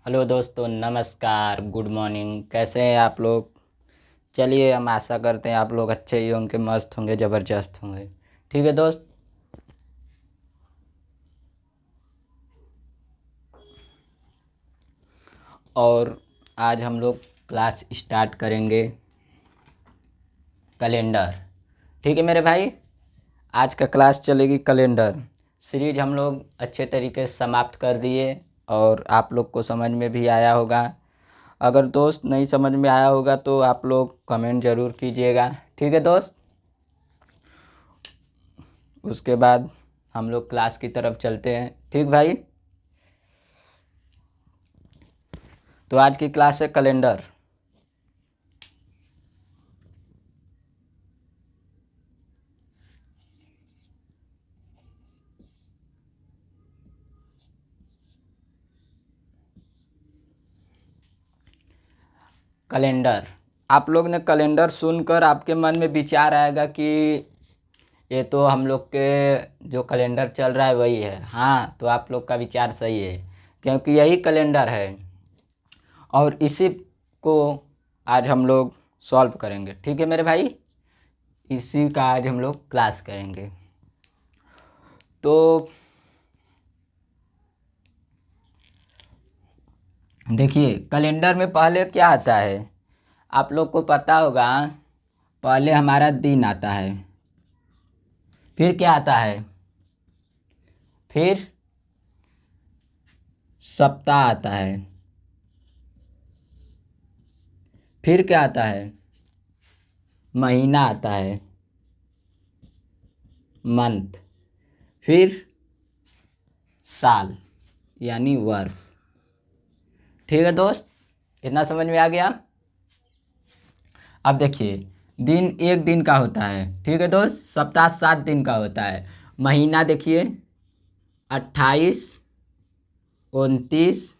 Hello दोस्तों, नमस्कार, good morning. कैसे हैं आप लोग? चलिए, हम आशा करते हैं आप लोग अच्छे ही होंगे, मस्त होंगे, ज़बरदस्त होंगे। ठीक है दोस्त। और आज हम लोग क्लास स्टार्ट करेंगे कैलेंडर। ठीक है मेरे भाई। आज का क्लास चलेगी कैलेंडर सीरीज। हम लोग अच्छे तरीके से समाप्त कर दिए और आप लोग को समझ में भी आया होगा। अगर दोस्त नहीं समझ में आया होगा तो आप लोग कमेंट ज़रूर कीजिएगा। ठीक है दोस्त। उसके बाद हम लोग क्लास की तरफ चलते हैं। ठीक भाई। तो आज की क्लास है कैलेंडर। कैलेंडर, आप लोग ने कैलेंडर सुनकर आपके मन में विचार आएगा कि ये तो हम लोग के जो कैलेंडर चल रहा है वही है। हाँ, तो आप लोग का विचार सही है, क्योंकि यही कैलेंडर है और इसी को आज हम लोग सॉल्व करेंगे। ठीक है मेरे भाई। इसी का आज हम लोग क्लास करेंगे। तो देखिए, कैलेंडर में पहले क्या आता है आप लोग को पता होगा। पहले हमारा दिन आता है, फिर क्या आता है, फिर सप्ताह आता है, फिर क्या आता है, महीना आता है, मंथ, फिर साल यानी वर्ष। ठीक है दोस्त, इतना समझ में आ गया। अब देखिए, दिन एक दिन का होता है। ठीक है दोस्त। सप्ताह 7 दिन का होता है। महीना देखिए, 28, 29,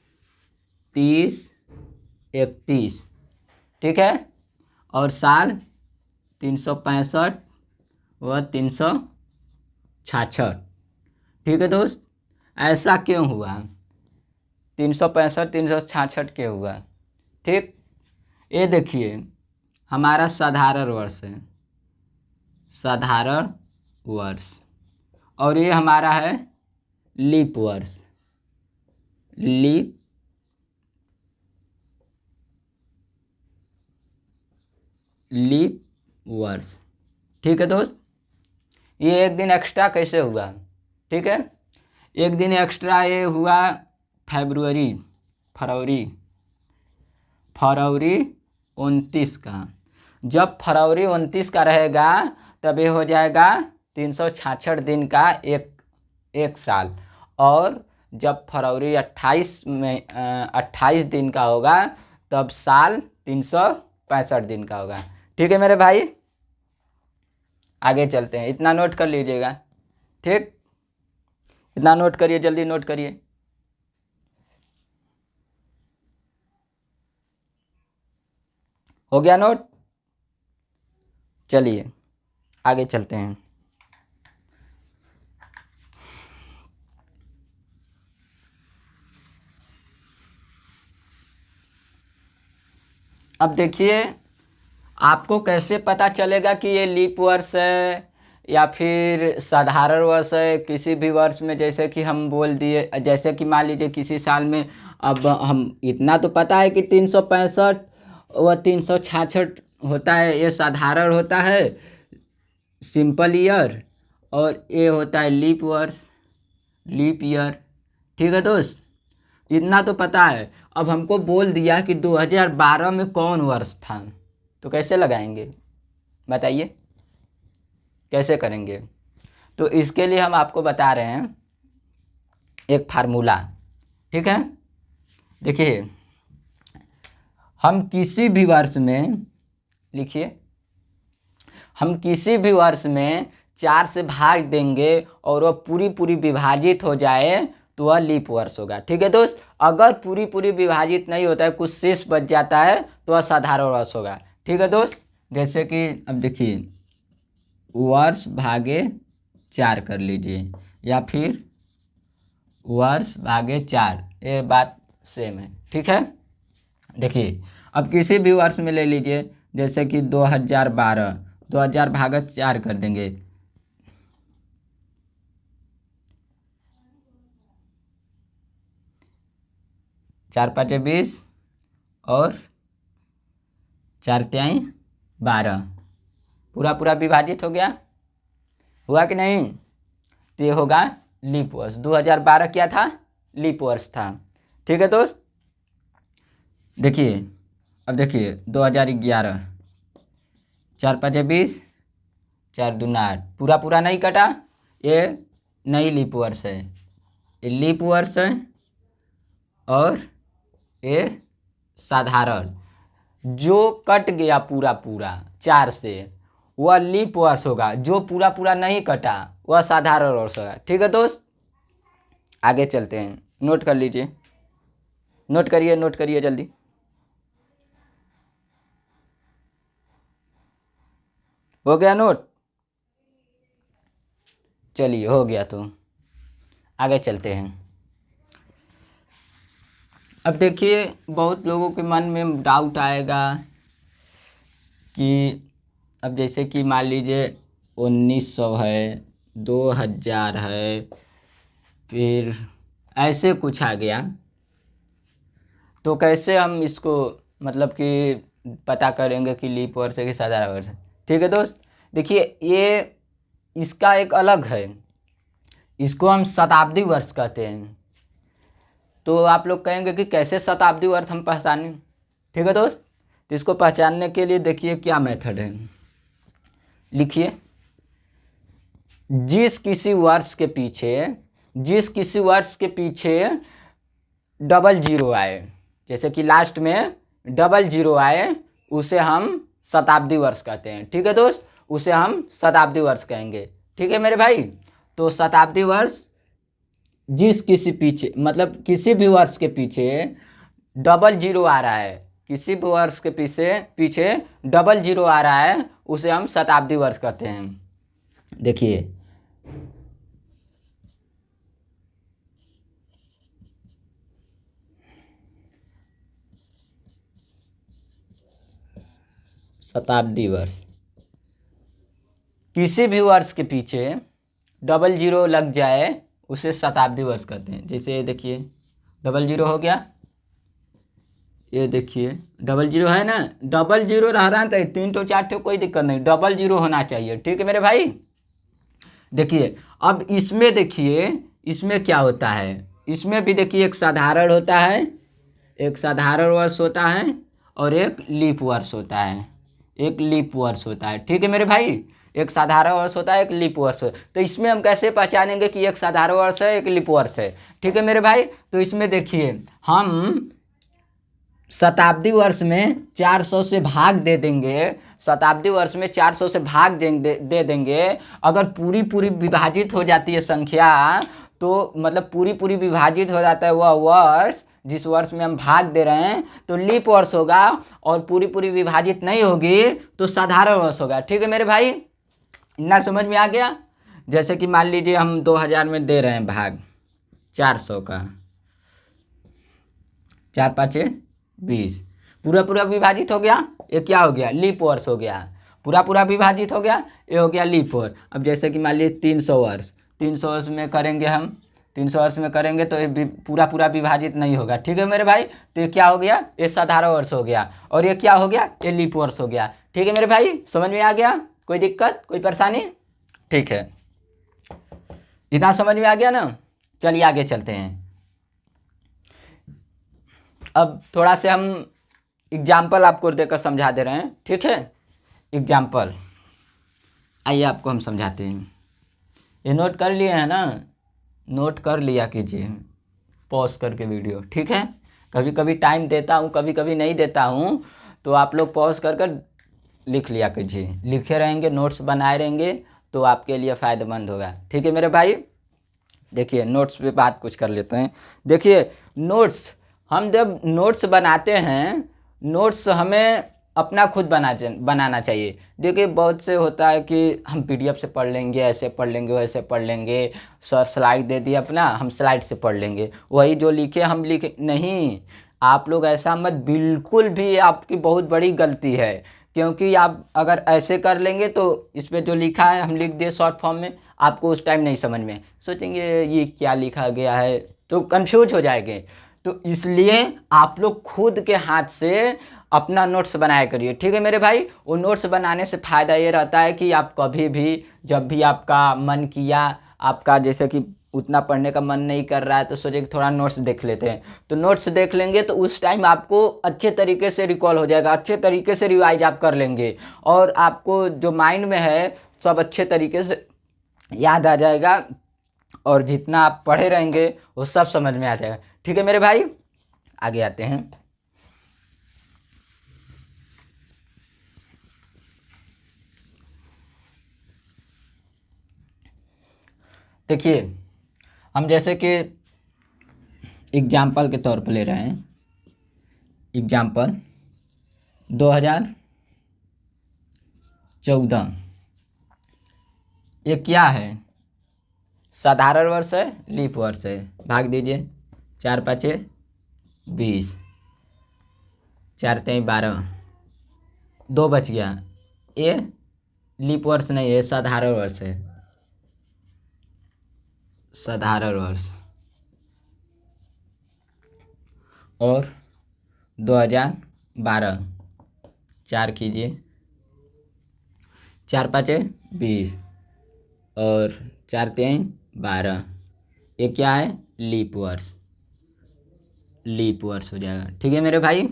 30, 31। ठीक है। और साल 365 व 366। ठीक है दोस्त। ऐसा क्यों हुआ? 365 366 क्यों हुआ? ठीक। ये देखिए, हमारा साधारण वर्ष है, साधारण वर्ष। और ये हमारा है लीप वर्ष, लीप लीप वर्ष। ठीक है दोस्त। ये एक दिन एक्स्ट्रा कैसे हुआ? ठीक है। एक दिन एक्स्ट्रा ये हुआ फरवरी फरवरी फरवरी 29 का। जब फरवरी 29 का रहेगा तब ये हो जाएगा 366 दिन का एक साल। और जब फरवरी 28 दिन का होगा तब साल 365 दिन का होगा। ठीक है मेरे भाई। आगे चलते हैं, इतना नोट कर लीजिएगा। ठीक, इतना नोट करिए, जल्दी नोट करिए। हो गया नोट? चलिए आगे चलते हैं। अब देखिए, आपको कैसे पता चलेगा कि ये लीप वर्ष है या फिर साधारण वर्ष है? किसी भी वर्ष में, जैसे कि हम बोल दिए, जैसे कि मान लीजिए किसी साल में, अब हम इतना तो पता है कि 365 व 366 होता है, ये साधारण होता है, सिंपल ईयर। और ये होता है लीप वर्ष, लीप ईयर। ठीक है दोस्त, इतना तो पता है। अब हमको बोल दिया कि 2012 में कौन वर्ष था, तो कैसे लगाएंगे बताइए, कैसे करेंगे? तो इसके लिए हम आपको बता रहे हैं एक फार्मूला। ठीक है। देखिए, हम किसी भी वर्ष में, लिखिए, हम किसी भी वर्ष में 4 से भाग देंगे और वह पूरी पूरी विभाजित हो जाए तो वह लीप वर्ष होगा। ठीक है दोस्त। अगर पूरी पूरी विभाजित नहीं होता है, कुछ शेष बच जाता है, तो वह साधारण वर्ष होगा। ठीक है दोस्त। जैसे कि अब देखिए, वर्ष भागे 4 कर लीजिए, या फिर वर्ष भागे 4, ये बात सेम है, ठीक है। देखिए अब किसी भी वर्ष में ले लीजिए, जैसे कि 2012, 2000 भागत 4 कर देंगे, 4 5 20 और 4 तिहाई 12, पूरा पूरा विभाजित हो गया, हुआ कि नहीं। तो ये होगा लीप वर्ष। 2012 क्या था, लीप वर्ष था, ठीक है दोस्त। देखिए अब देखिए 2011, 4 5 20, 4 2 8, पूरा पूरा नहीं कटा, ये नई लीप वर्ष है, ये लीप वर्ष है और ये साधारण। जो कट गया पूरा पूरा 4 से वह लीप वर्ष होगा, जो पूरा पूरा नहीं कटा वह साधारण वर्ष होगा, ठीक है दोस्त। आगे चलते हैं, नोट कर लीजिए, नोट करिए जल्दी। हो गया नोट, चलिए हो गया तो आगे चलते हैं। अब देखिए बहुत लोगों के मन में डाउट आएगा कि अब जैसे कि मान लीजिए 1900 है, 2000 है, फिर ऐसे कुछ आ गया, तो कैसे हम इसको मतलब कि पता करेंगे कि लीप वर्ष है कि साधारण वर्ष है, ठीक है दोस्त। देखिए ये इसका एक अलग है, इसको हम शताब्दी वर्ष कहते हैं। तो आप लोग कहेंगे कि कैसे शताब्दी वर्ष हम पहचानें, ठीक है दोस्त। तो इसको पहचानने के लिए देखिए क्या मेथड है, लिखिए जिस किसी वर्ष के पीछे डबल जीरो आए, जैसे कि लास्ट में डबल जीरो आए, उसे हम शताब्दी वर्ष कहते हैं, ठीक है दोस्त, उसे हम शताब्दी वर्ष कहेंगे, ठीक है मेरे भाई। तो शताब्दी वर्ष जिस किसी पीछे मतलब किसी भी वर्ष के पीछे डबल जीरो आ रहा है, किसी भी वर्ष के पीछे डबल जीरो आ रहा है, उसे हम शताब्दी वर्ष कहते हैं। देखिए शताब्दी वर्ष, किसी भी वर्ष के पीछे डबल जीरो लग जाए उसे शताब्दी वर्ष कहते हैं। जैसे देखिए डबल जीरो हो गया, ये देखिए डबल जीरो है ना, डबल जीरो रह रहा है, 3 तो 4 तो कोई दिक्कत नहीं, डबल जीरो होना चाहिए, ठीक है मेरे भाई। देखिए अब इसमें देखिए इसमें क्या होता है, इसमें भी देखिए एक साधारण होता है, एक साधारण वर्ष होता है और एक लीप वर्ष होता है, एक लीप वर्ष होता है, ठीक है मेरे भाई। एक साधारण वर्ष होता है, एक लीप वर्ष होता है। तो इसमें हम कैसे पहचानेंगे कि एक साधारण वर्ष है एक लीप वर्ष है, ठीक है मेरे भाई। तो इसमें देखिए हम शताब्दी वर्ष में 400 से भाग दे देंगे, शताब्दी वर्ष में 400 से भाग दे देंगे। अगर पूरी पूरी विभाजित हो जाती है संख्या, तो मतलब पूरी पूरी विभाजित हो जाता है वह वर्ष जिस वर्ष में हम भाग दे रहे हैं, तो लीप वर्ष होगा। और पूरी पूरी विभाजित नहीं होगी तो साधारण वर्ष होगा, ठीक है मेरे भाई। इतना समझ में आ गया। जैसे कि मान लीजिए हम 2000 में दे रहे हैं भाग 400 का, 4 5 20, पूरा पूरा विभाजित हो गया, ये क्या हो गया, लीप वर्ष हो गया। पूरा पूरा विभाजित हो गया, ये हो गया लीप वर्ष। अब जैसे कि मान लीजिए 300 वर्ष, 300 वर्ष में करेंगे हम, 300 वर्ष में करेंगे तो ये पूरा पूरा विभाजित नहीं होगा, ठीक है मेरे भाई। तो ये क्या हो गया, ये साधारण वर्ष हो गया, और ये क्या हो गया, ये लीप वर्ष हो गया, ठीक है मेरे भाई। समझ में आ गया, कोई दिक्कत कोई परेशानी, ठीक है। इतना समझ में आ गया ना। चलिए आगे चलते हैं। अब थोड़ा से हम एग्जाम्पल आपको देकर समझा दे रहे हैं, ठीक है। एग्जाम्पल आइए आपको हम समझाते हैं। ये नोट कर लिए हैं ना, नोट कर लिया कीजिए पॉज करके वीडियो, ठीक है। कभी कभी टाइम देता हूँ, कभी कभी नहीं देता हूँ, तो आप लोग पॉज कर लिख लिया कीजिए। लिखे रहेंगे, नोट्स बनाए रहेंगे तो आपके लिए फ़ायदेमंद होगा, ठीक है मेरे भाई। देखिए नोट्स पे बात कुछ कर लेते हैं। देखिए नोट्स, हम जब नोट्स बनाते हैं, नोट्स हमें अपना खुद बनाना चाहिए। देखिए बहुत से होता है कि हम पीडीएफ से पढ़ लेंगे, ऐसे पढ़ लेंगे, वैसे पढ़ लेंगे, सर स्लाइड दे दिए अपना, हम स्लाइड से पढ़ लेंगे, वही जो लिखे हम लिखे नहीं। आप लोग ऐसा मत, बिल्कुल भी आपकी बहुत बड़ी गलती है। क्योंकि आप अगर ऐसे कर लेंगे तो इस पे जो लिखा है हम लिख दिए शॉर्ट फॉर्म में, आपको उस टाइम नहीं समझ में, सोचेंगे ये क्या लिखा गया है, तो कंफ्यूज हो जाएंगे। तो इसलिए आप लोग खुद के हाथ से अपना नोट्स बनाया करिए, ठीक है मेरे भाई। वो नोट्स बनाने से फ़ायदा ये रहता है कि आप कभी भी जब भी आपका मन किया, आपका जैसे कि उतना पढ़ने का मन नहीं कर रहा है, तो सोचे कि थोड़ा नोट्स देख लेते हैं, तो नोट्स देख लेंगे तो उस टाइम आपको अच्छे तरीके से रिकॉल हो जाएगा, अच्छे तरीके से रिवाइज आप कर लेंगे, और आपको जो माइंड में है सब अच्छे तरीके से याद आ जाएगा, और जितना आप पढ़े रहेंगे वो सब समझ में आ जाएगा, ठीक है मेरे भाई। आगे आते हैं। देखिए हम जैसे कि एग्जाम्पल के तौर पर ले रहे हैं, एग्जाम्पल 2014, ये क्या है, साधारण वर्ष है, लीप वर्ष है, भाग दीजिए, 4 5 20, 4 3 12, 2 बच गया, ये लीप वर्ष नहीं है, साधारण वर्ष है, साधारण वर्ष। और 2012, 4 कीजिए, 4 5 20 और 4 3 12, ये क्या है, लीप वर्ष, लीप वर्ष हो जाएगा, ठीक है मेरे भाई।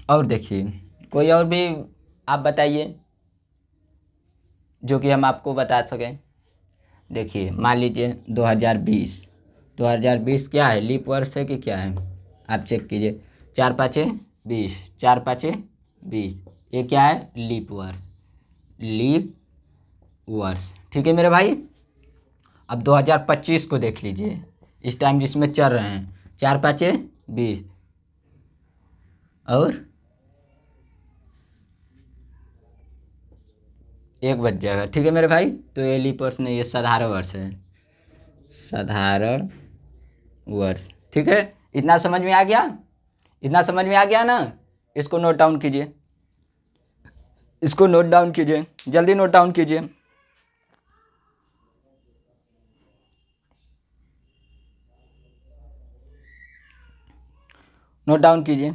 और देखिए कोई और भी आप बताइए जो कि हम आपको बता सकें। देखिए मान लीजिए 2020 क्या है, लीप वर्ष है कि क्या है, आप चेक कीजिए, 4 5 20, 4 5 20, ये क्या है, लीप वर्ष, लीप वर्ष, ठीक है मेरे भाई। अब 2025 को देख लीजिए, इस टाइम जिसमें चल रहे हैं, 4 5 20 और 1 बच जाएगा, ठीक है मेरे भाई। तो ये लीप वर्ष नहीं, ये साधारण वर्ष है, साधारण वर्ष, ठीक है। इतना समझ में आ गया, इतना समझ में आ गया ना, इसको नोट डाउन कीजिए, इसको नोट डाउन कीजिए, जल्दी नोट डाउन कीजिए। नोट डाउन कीजिए,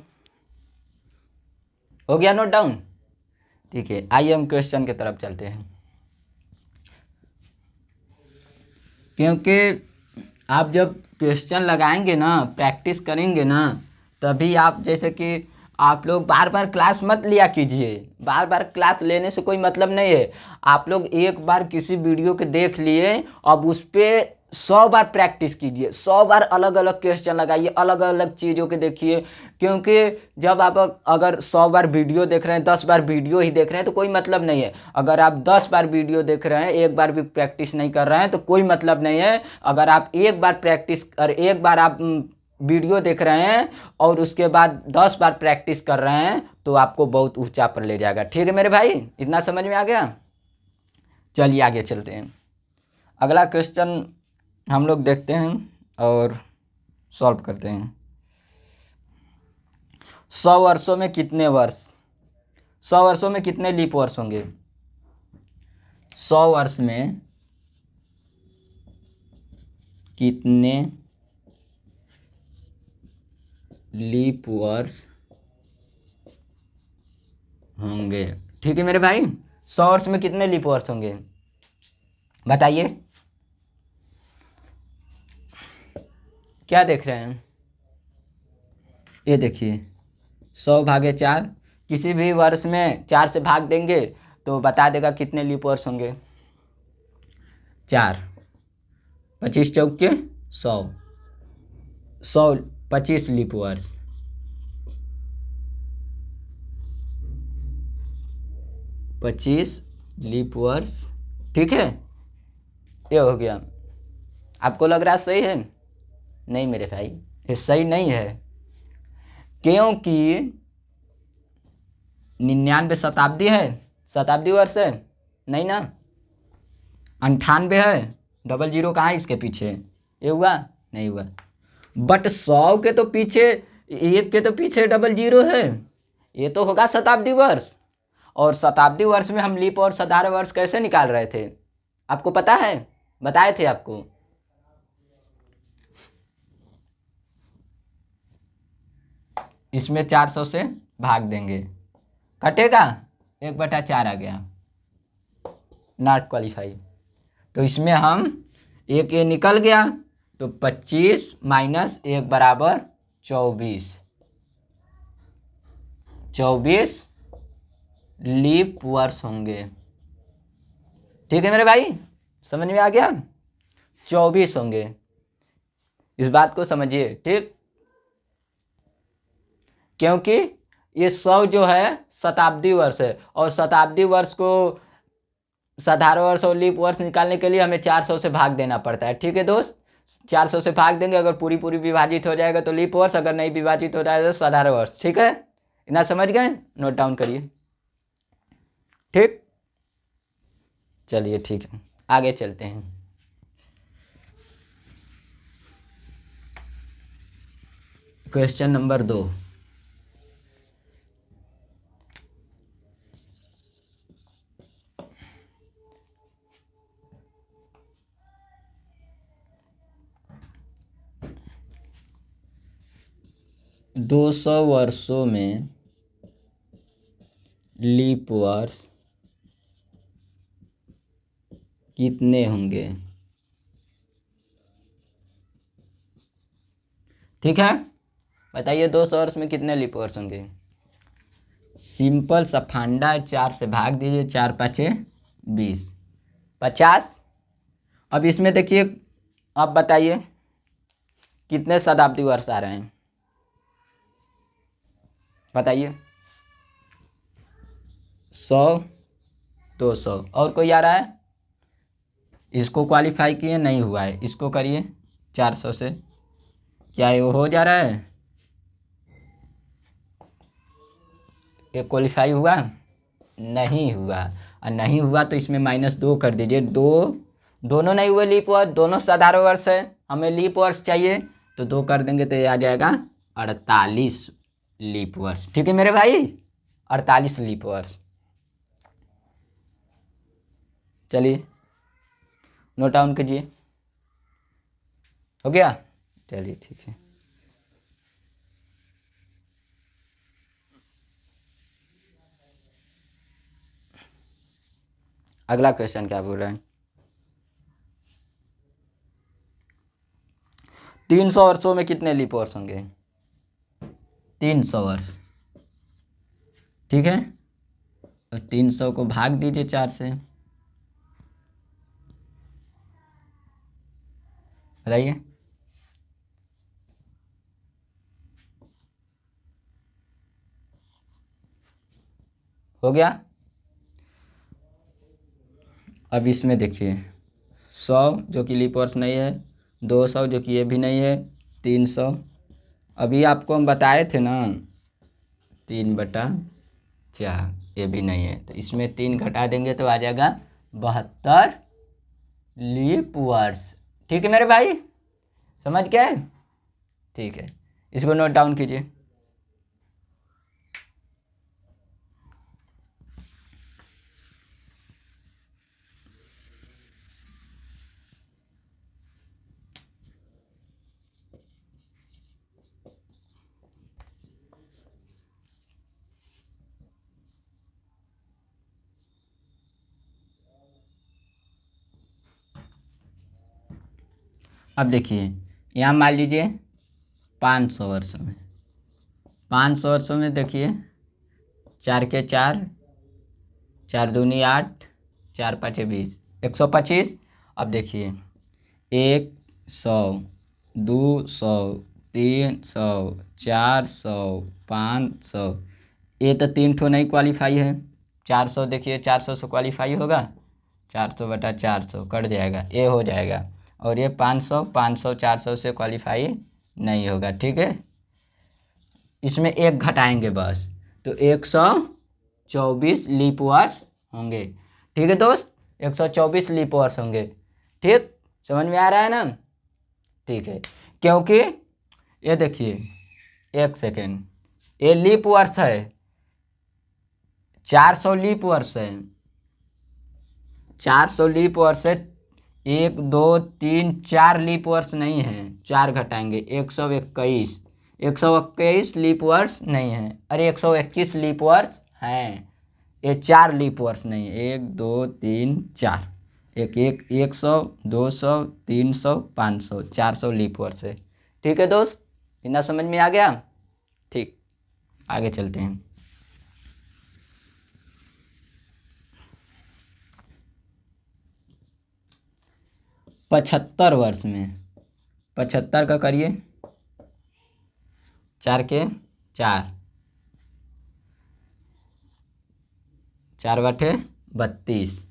हो गया नोट डाउन, ठीक है। आइए हम क्वेश्चन की तरफ चलते हैं, क्योंकि आप जब क्वेश्चन लगाएंगे ना, प्रैक्टिस करेंगे ना, तभी आप जैसे कि आप लोग बार बार क्लास मत लिया कीजिए, बार बार क्लास लेने से कोई मतलब नहीं है। आप लोग एक बार किसी वीडियो के देख लिए, अब उस पर 100 बार प्रैक्टिस कीजिए, 100 बार अलग अलग क्वेश्चन लगाइए, अलग अलग चीज़ों के देखिए। क्योंकि जब आप अगर 100 बार वीडियो देख रहे हैं, 10 बार वीडियो ही देख रहे हैं तो कोई मतलब नहीं है। अगर आप 10 बार वीडियो देख रहे हैं, एक बार भी प्रैक्टिस नहीं कर रहे हैं तो कोई मतलब नहीं है। अगर आप एक बार प्रैक्टिस और एक बार आप वीडियो देख रहे हैं और उसके बाद 10 बार प्रैक्टिस कर रहे हैं तो आपको बहुत ऊंचा पर ले जाएगा, ठीक है मेरे भाई। इतना समझ में आ गया, चलिए आगे चलते हैं। अगला क्वेश्चन हम लोग देखते हैं और सॉल्व करते हैं। 100 वर्षों में कितने वर्ष, 100 वर्षों में कितने लीप वर्ष होंगे, 100 वर्ष में कितने लीप वर्ष होंगे, ठीक है मेरे भाई। 100 वर्ष में कितने लीप वर्ष होंगे बताइए, क्या देख रहे हैं, ये देखिए 100 भागे 4, किसी भी वर्ष में 4 से भाग देंगे तो बता देगा कितने लीप वर्ष होंगे। 4 25 चौके 100, 100 25 लीप वर्ष, 25 लीप वर्ष, ठीक है। ये हो गया, आपको लग रहा है सही है, नहीं मेरे भाई ये सही नहीं है, क्योंकि 99 शताब्दी है, शताब्दी वर्ष है नहीं ना। 98 है, डबल जीरो कहाँ है इसके पीछे, ये हुआ नहीं हुआ। बट 100 के तो पीछे, 1 के तो पीछे डबल जीरो है, ये तो होगा शताब्दी वर्ष। और शताब्दी वर्ष में हम लीप और साधारण वर्ष कैसे निकाल रहे थे, आपको पता है, बताए थे आपको। इसमें 400 से भाग देंगे, कटेगा 1/4 आ गया, नॉट क्वालिफाई। तो इसमें हम एक ये निकल गया, तो 25 माइनस 1 बराबर 24, 24 लीप वर्ष होंगे। ठीक है मेरे भाई, समझ में आ गया, 24 होंगे, इस बात को समझिए। ठीक, क्योंकि ये 100 जो है शताब्दी वर्ष है, और शताब्दी वर्ष को साधारण वर्ष और लीप वर्ष निकालने के लिए हमें 400 से भाग देना पड़ता है। ठीक है दोस्त, 400 से भाग देंगे, अगर पूरी पूरी विभाजित हो जाएगा तो लीप वर्ष, अगर नहीं विभाजित हो जाएगा तो साधारण वर्ष। ठीक है, इतना समझ गए, नोट डाउन करिए। ठीक, चलिए ठीक है, आगे चलते हैं। क्वेश्चन नंबर 2, दो 200 वर्षों में लीप वर्ष कितने होंगे। ठीक है, बताइए 200 वर्ष में कितने लीप वर्ष होंगे। सिंपल सा फंडा, 4 से भाग दीजिए, 4 5 20, 50। अब इसमें देखिए, अब बताइए कितने शताब्दी वर्ष आ रहे हैं, बताइए। 100, 200, और कोई आ रहा है, इसको क्वालिफाई किए नहीं हुआ है, इसको करिए 400 से, क्या ये हो जा रहा है, ये क्वालिफाई हुआ नहीं हुआ, और नहीं हुआ तो इसमें -2 कर दीजिए। दोनों नहीं हुए लीप वर्ष, दोनों साधारण वर्ष है, हमें लीप वर्ष चाहिए, तो 2 कर देंगे तो ये आ जाएगा 48 लीप वर्ष। ठीक है मेरे भाई, 48 लीप वर्ष। चलिए नोट डाउन कीजिए, हो गया, चलिए ठीक है। अगला क्वेश्चन क्या बोल रहे हैं, 300 वर्षों में कितने लीप वर्ष होंगे, 300 वर्ष। ठीक है, तो 300 को भाग दीजिए 4 से, बताइए। हो गया। अब इसमें देखिए, 100 जो कि लीप वर्ष नहीं है, 200 जो कि ये भी नहीं है, 300, अभी आपको हम बताए थे ना 3/4, ये भी नहीं है, तो इसमें 3 घटा देंगे तो आ जाएगा 72 लीप वर्ष। ठीक है मेरे भाई, समझ गए। ठीक है, इसको नोट डाउन कीजिए। अब देखिए, यहाँ मान लीजिए 500 वर्षों में, 500 वर्षों में देखिए, 4 के 4, 4 दूनी 8, 4 5 20, 125। अब देखिए 100, 200, 300, 400, 500, ये तो 3 ठो नहीं क्वालिफाई है। 400 देखिए, 400 से क्वालिफाई होगा, 400/400 कट जाएगा, ये हो जाएगा। और ये 500, 500 400 से क्वालिफाई नहीं होगा। ठीक है, इसमें 1 घटाएंगे बस, तो 100 124 लीप वर्ष होंगे। ठीक है दोस्त, 124 लीप वर्ष होंगे। ठीक, समझ में आ रहा है ना? ठीक है, क्योंकि ये देखिए, एक सेकेंड, ये लीप वर्ष है, 400 लीप वर्ष है, 400 लीप वर्ष है। 1 2 3 4 लीप वर्ष नहीं है, 4 घटाएंगे 121, 121 लीप वर्ष नहीं है। अरे 121 लीप वर्ष हैं, ये 4 लीप वर्ष नहीं है। 1 2 3 4, 100 200 300 500 400 लीप वर्ष है। ठीक है दोस्त, इतना समझ में आ गया? ठीक, आगे चलते हैं। 75 वर्ष में, 75 का करिए, 4 के 4, 4 बटे 32।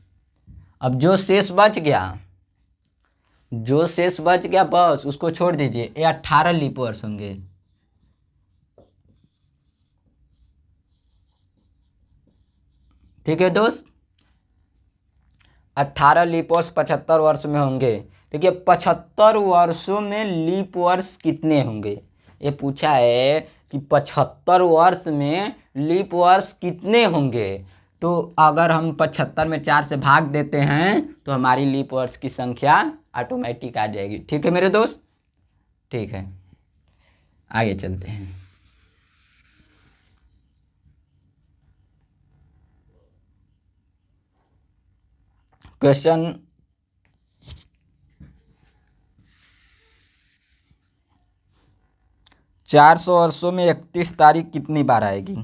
अब जो शेष बच गया, जो शेष बच गया बस उसको छोड़ दीजिए। ये 18 लीप वर्ष होंगे। ठीक है दोस्त, 18 लीप वर्ष 75 वर्ष में होंगे। देखिए 75 वर्षों में लीप वर्ष कितने होंगे, ये पूछा है कि 75 वर्ष में लीप वर्ष कितने होंगे। तो अगर हम 75 में 4 से भाग देते हैं तो हमारी लीप वर्ष की संख्या ऑटोमेटिक आ जाएगी। ठीक है मेरे दोस्त? ठीक है, आगे चलते हैं। क्वेश्चन 400 वर्षों में 31 तारीख कितनी बार आएगी?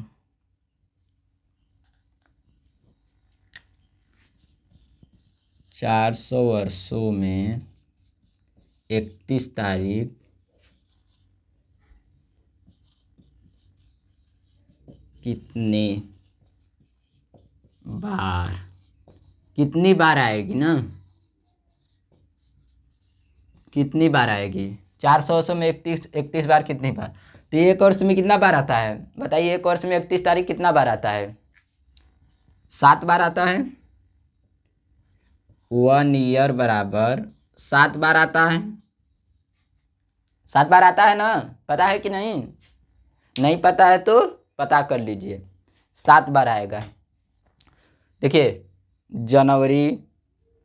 400 वर्षों में 31 तारीख कितनी बार आएगी ना? कितनी बार आएगी? 400 वर्षों में 31 बार कितनी बार? तो एक वर्ष में कितना बार आता है बताइए? एक वर्ष में 31 तारीख कितना बार आता है? 7 बार आता है। 1 ईयर बराबर 7 बार आता है। 7 बार आता है ना? पता है कि नहीं? नहीं पता है तो पता कर लीजिए, 7 बार आएगा। देखिए, जनवरी,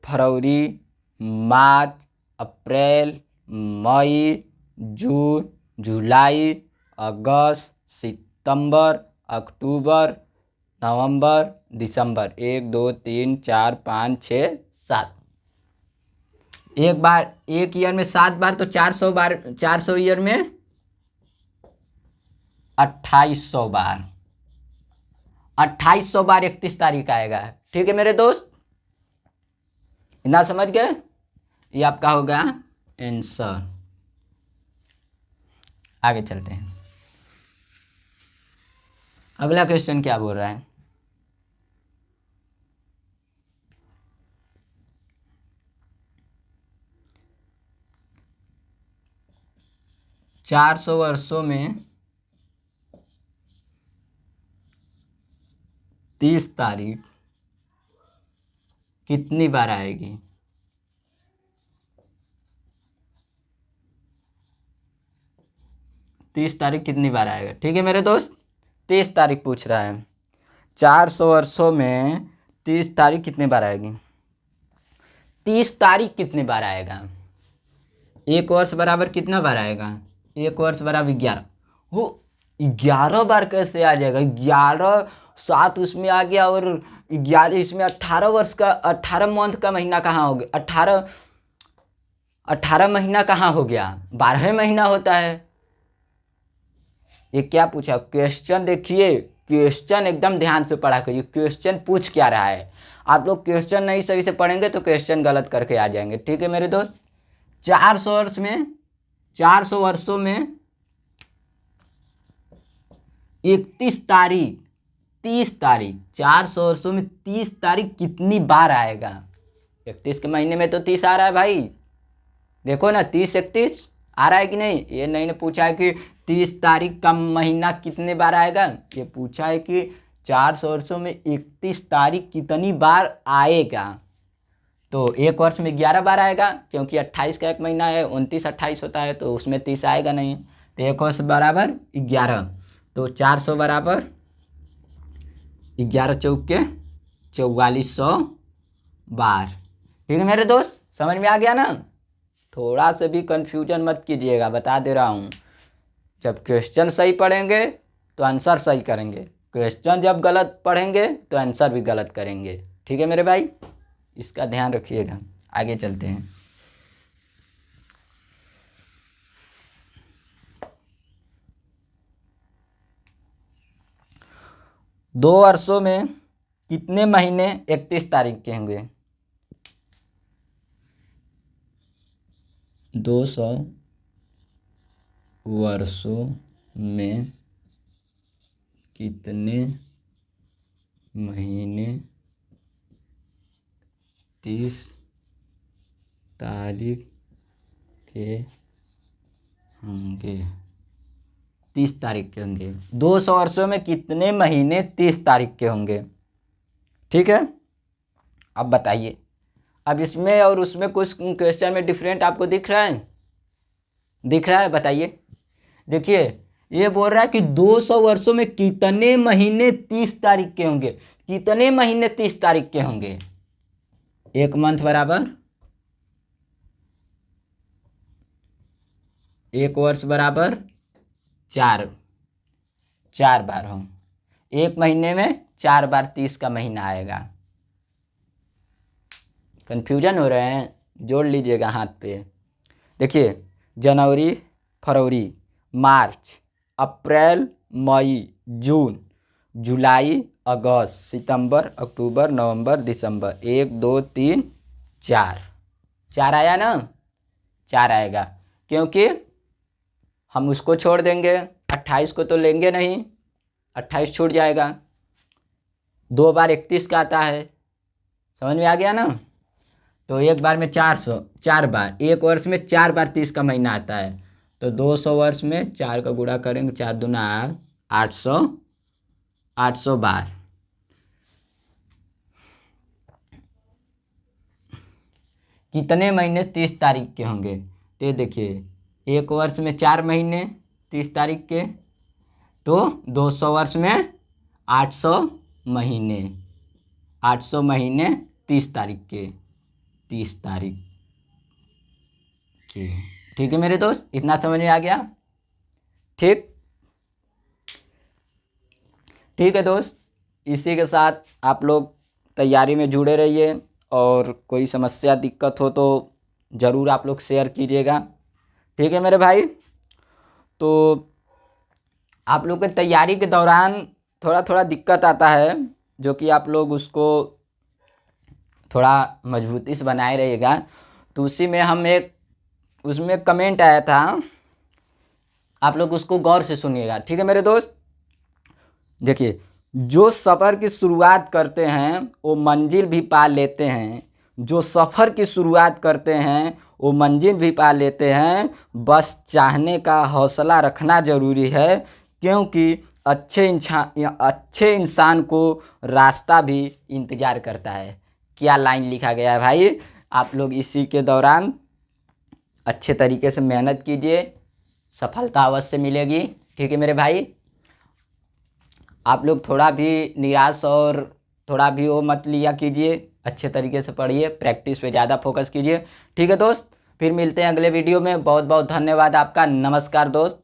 फरवरी, मार्च, अप्रैल, मई, जून, जुलाई, अगस्त, सितंबर, अक्टूबर, नवंबर, दिसंबर। 1 2 3 4 5 6 7। एक बार, एक ईयर में 7 बार, तो 400 बार, 400 ईयर में 2800 बार, 2800 बार 31 तारीख आएगा। ठीक है मेरे दोस्त, इतना समझ गए? ये आपका होगा आंसर। आगे चलते हैं। अगला क्वेश्चन क्या बोल रहा है? चार 400 वर्षों में 30 तारीख कितनी बार आएगी? 30 तारीख कितनी बार आएगा? ठीक है मेरे दोस्त, 30 तारीख पूछ रहा है। 400 वर्षों में 30 तारीख कितनी बार आएगी? 30 तारीख कितनी बार आएगा? एक वर्ष बराबर कितना बार आएगा? एक वर्ष बराबर 11। हो, 11 बार कैसे आ जाएगा? 11 7 उसमें आ गया और 11 इसमें 18 वर्ष का, 18 मंथ का महीना कहाँ हो गया? 18 महीना कहाँ हो गया? 12 महीना होता है। ये क्या पूछा क्वेश्चन? देखिए क्वेश्चन एकदम ध्यान से पढ़ा करिए, क्वेश्चन पूछ क्या रहा है। आप लोग क्वेश्चन नहीं सही से पढ़ेंगे तो क्वेश्चन गलत करके आ जाएंगे। ठीक है मेरे दोस्त, 400 वर्षों में 31 तारीख, 30 तारीख, 400 वर्षों में 30 तारीख कितनी बार आएगा? 31 के महीने में तो 30 आ रहा है भाई, देखो ना, 30 31 आ रहा है कि नहीं? ये नहीं ने पूछा है कि 30 तारीख का महीना कितने बार आएगा, ये पूछा है कि 400 वर्षों में 31 तारीख कितनी बार आएगा? तो एक वर्ष में 11 बार आएगा, क्योंकि 28 का एक महीना है, 29 28 होता है, तो उसमें 30 आएगा नहीं, तो एक वर्ष बराबर 11। तो 400 बराबर 11 चौके 4400 बार। ठीक है मेरे दोस्त, समझ में आ गया ना? थोड़ा से भी कंफ्यूजन मत कीजिएगा, बता दे रहा हूँ। जब क्वेश्चन सही पढ़ेंगे तो आंसर सही करेंगे, क्वेश्चन जब गलत पढ़ेंगे तो आंसर भी गलत करेंगे। ठीक है मेरे भाई, इसका ध्यान रखिएगा। आगे चलते हैं। दो वर्षों में कितने महीने 31 तारीख के होंगे? 200 वर्षों में कितने महीने 30 तारीख के होंगे? 30 तारीख के होंगे। 200 वर्षों में कितने महीने 30 तारीख के होंगे? ठीक है, अब बताइए। अब इसमें और उसमें कुछ क्वेश्चन में डिफरेंट आपको दिख रहा है? दिख रहा है? बताइए। देखिए, ये बोल रहा है कि 200 वर्षों में कितने महीने 30 तारीख के होंगे। कितने महीने 30 तारीख के होंगे? एक मंथ बराबर एक वर्ष बराबर 4 बार हो। एक महीने में 4 बार 30 का महीना आएगा। कंफ्यूजन हो रहे हैं? जोड़ लीजिएगा हाथ पे। देखिए, जनवरी, फरवरी, मार्च, अप्रैल, मई, जून, जुलाई, अगस्त, सितंबर, अक्टूबर, नवंबर, दिसंबर। 1 2 3 4 आया ना? 4 आएगा, क्योंकि हम उसको छोड़ देंगे, 28 को तो लेंगे नहीं, 28 छूट जाएगा। 2 बार 31 का आता है, समझ में आ गया ना? तो एक बार में 4 बार, एक वर्ष में 4 बार 30 का महीना आता है। तो 200 वर्ष में 4 का गुणा करेंगे, 4 दूना 800 बार। कितने महीने 30 तारीख के होंगे? तो देखिए, एक वर्ष में 4 महीने 30 तारीख के, तो 200 वर्ष में 800 महीने। 800 महीने 30 तारीख के, 30 तारीख के। ठीक है मेरे दोस्त, इतना समझ में आ गया? ठीक है दोस्त, इसी के साथ आप लोग तैयारी में जुड़े रहिए, और कोई समस्या दिक्कत हो तो ज़रूर आप लोग शेयर कीजिएगा। ठीक है मेरे भाई, तो आप लोग के तैयारी के दौरान थोड़ा थोड़ा दिक्कत आता है, जो कि आप लोग उसको थोड़ा मजबूती से बनाए रहिएगा। तो उसी में उसमें कमेंट आया था, आप लोग उसको गौर से सुनिएगा। ठीक है मेरे दोस्त, देखिए, जो सफ़र की शुरुआत करते हैं वो मंजिल भी पा लेते हैं। जो सफ़र की शुरुआत करते हैं वो मंजिल भी पा लेते हैं। बस चाहने का हौसला रखना ज़रूरी है, क्योंकि अच्छे इंसान को रास्ता भी इंतज़ार करता है। क्या लाइन लिखा गया है भाई? आप लोग इसी के दौरान अच्छे तरीके से मेहनत कीजिए, सफलता अवश्य मिलेगी। ठीक है मेरे भाई, आप लोग थोड़ा भी निराश और थोड़ा भी वो मत लिया कीजिए, अच्छे तरीके से पढ़िए, प्रैक्टिस पे ज़्यादा फोकस कीजिए। ठीक है दोस्त, फिर मिलते हैं अगले वीडियो में। बहुत बहुत धन्यवाद आपका। नमस्कार दोस्त।